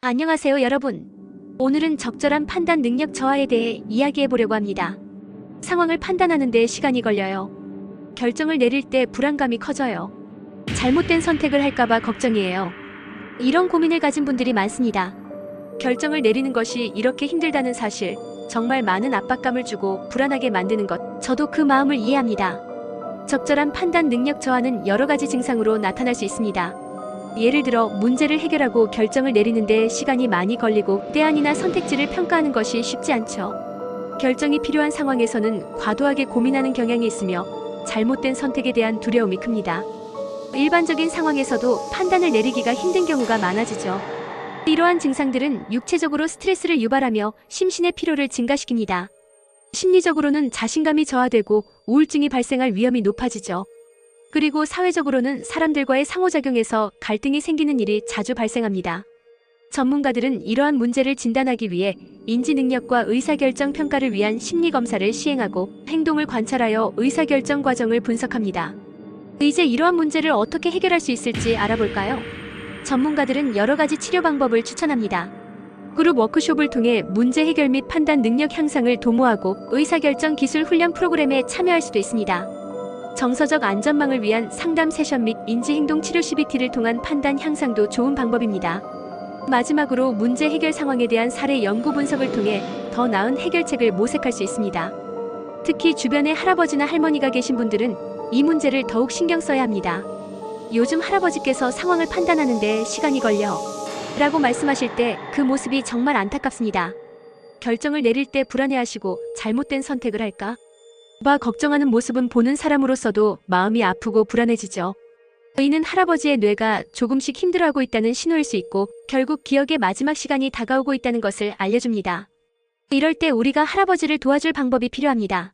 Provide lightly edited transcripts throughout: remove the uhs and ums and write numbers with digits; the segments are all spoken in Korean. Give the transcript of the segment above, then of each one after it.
안녕하세요, 여러분. 오늘은 적절한 판단 능력 저하에 대해 이야기해 보려고 합니다. 상황을 판단하는 데 시간이 걸려요. 결정을 내릴 때 불안감이 커져요. 잘못된 선택을 할까봐 걱정이에요. 이런 고민을 가진 분들이 많습니다. 결정을 내리는 것이 이렇게 힘들다는 사실, 정말 많은 압박감을 주고 불안하게 만드는 것, 저도 그 마음을 이해합니다. 적절한 판단 능력 저하는 여러 가지 증상으로 나타날 수 있습니다. 예를 들어 문제를 해결하고 결정을 내리는데 시간이 많이 걸리고 대안이나 선택지를 평가하는 것이 쉽지 않죠. 결정이 필요한 상황에서는 과도하게 고민하는 경향이 있으며 잘못된 선택에 대한 두려움이 큽니다. 일반적인 상황에서도 판단을 내리기가 힘든 경우가 많아지죠. 이러한 증상들은 육체적으로 스트레스를 유발하며 심신의 피로를 증가시킵니다. 심리적으로는 자신감이 저하되고 우울증이 발생할 위험이 높아지죠. 그리고 사회적으로는 사람들과의 상호작용에서 갈등이 생기는 일이 자주 발생합니다. 전문가들은 이러한 문제를 진단하기 위해 인지능력과 의사결정 평가를 위한 심리검사를 시행하고 행동을 관찰하여 의사결정 과정을 분석합니다. 이제 이러한 문제를 어떻게 해결할 수 있을지 알아볼까요? 전문가들은 여러 가지 치료 방법을 추천합니다. 그룹 워크숍을 통해 문제 해결 및 판단 능력 향상을 도모하고 의사결정 기술 훈련 프로그램에 참여할 수도 있습니다. 정서적 안전망을 위한 상담 세션 및 인지행동 치료 CBT를 통한 판단 향상도 좋은 방법입니다. 마지막으로 문제 해결 상황에 대한 사례 연구 분석을 통해 더 나은 해결책을 모색할 수 있습니다. 특히 주변에 할아버지나 할머니가 계신 분들은 이 문제를 더욱 신경 써야 합니다. 요즘 할아버지께서 상황을 판단하는데 시간이 걸려 라고 말씀하실 때 그 모습이 정말 안타깝습니다. 결정을 내릴 때 불안해하시고 잘못된 선택을 할까 봐 걱정하는 모습은 보는 사람으로서도 마음이 아프고 불안해지죠. 이는 할아버지의 뇌가 조금씩 힘들어하고 있다는 신호일 수 있고 결국 기억의 마지막 시간이 다가오고 있다는 것을 알려줍니다. 이럴 때 우리가 할아버지를 도와줄 방법이 필요합니다.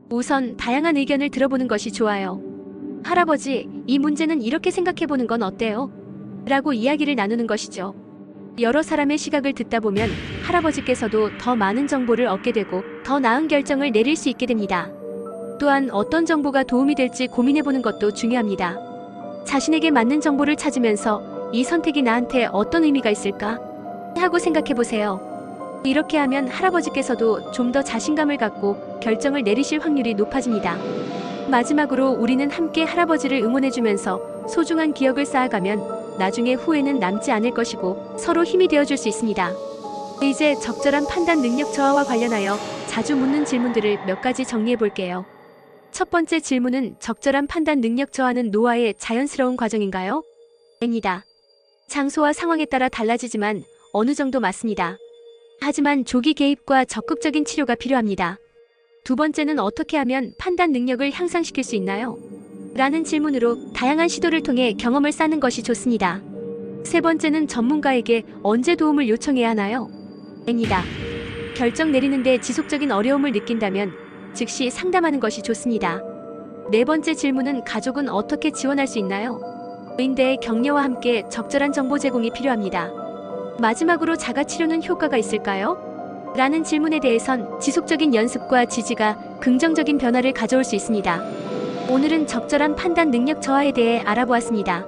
우선 다양한 의견을 들어보는 것이 좋아요. 할아버지, 이 문제는 이렇게 생각해보는 건 어때요? 라고 이야기를 나누는 것이죠. 여러 사람의 시각을 듣다 보면 할아버지께서도 더 많은 정보를 얻게 되고 더 나은 결정을 내릴 수 있게 됩니다. 또한 어떤 정보가 도움이 될지 고민해보는 것도 중요합니다. 자신에게 맞는 정보를 찾으면서 이 선택이 나한테 어떤 의미가 있을까? 하고 생각해보세요. 이렇게 하면 할아버지께서도 좀 더 자신감을 갖고 결정을 내리실 확률이 높아집니다. 마지막으로 우리는 함께 할아버지를 응원해주면서 소중한 기억을 쌓아가면 나중에 후회는 남지 않을 것이고 서로 힘이 되어줄 수 있습니다. 이제 적절한 판단 능력 저하와 관련하여 자주 묻는 질문들을 몇 가지 정리해볼게요. 첫 번째 질문은 적절한 판단 능력 저하는 노화의 자연스러운 과정인가요? 아닙니다. 장소와 상황에 따라 달라지지만 어느 정도 맞습니다. 하지만 조기 개입과 적극적인 치료가 필요합니다. 두 번째는 어떻게 하면 판단 능력을 향상시킬 수 있나요? 라는 질문으로 다양한 시도를 통해 경험을 쌓는 것이 좋습니다. 세 번째는 전문가에게 언제 도움을 요청해야 하나요? 아닙니다. 결정 내리는데 지속적인 어려움을 느낀다면 즉시 상담하는 것이 좋습니다. 네 번째 질문은 가족은 어떻게 지원할 수 있나요? 의인대의 격려와 함께 적절한 정보 제공이 필요합니다. 마지막으로 자가치료는 효과가 있을까요? 라는 질문에 대해선 지속적인 연습과 지지가 긍정적인 변화를 가져올 수 있습니다. 오늘은 적절한 판단 능력 저하에 대해 알아보았습니다.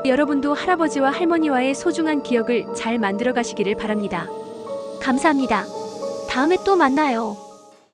여러분도 할아버지와 할머니와의 소중한 기억을 잘 만들어 가시기를 바랍니다. 감사합니다. 다음에 또 만나요.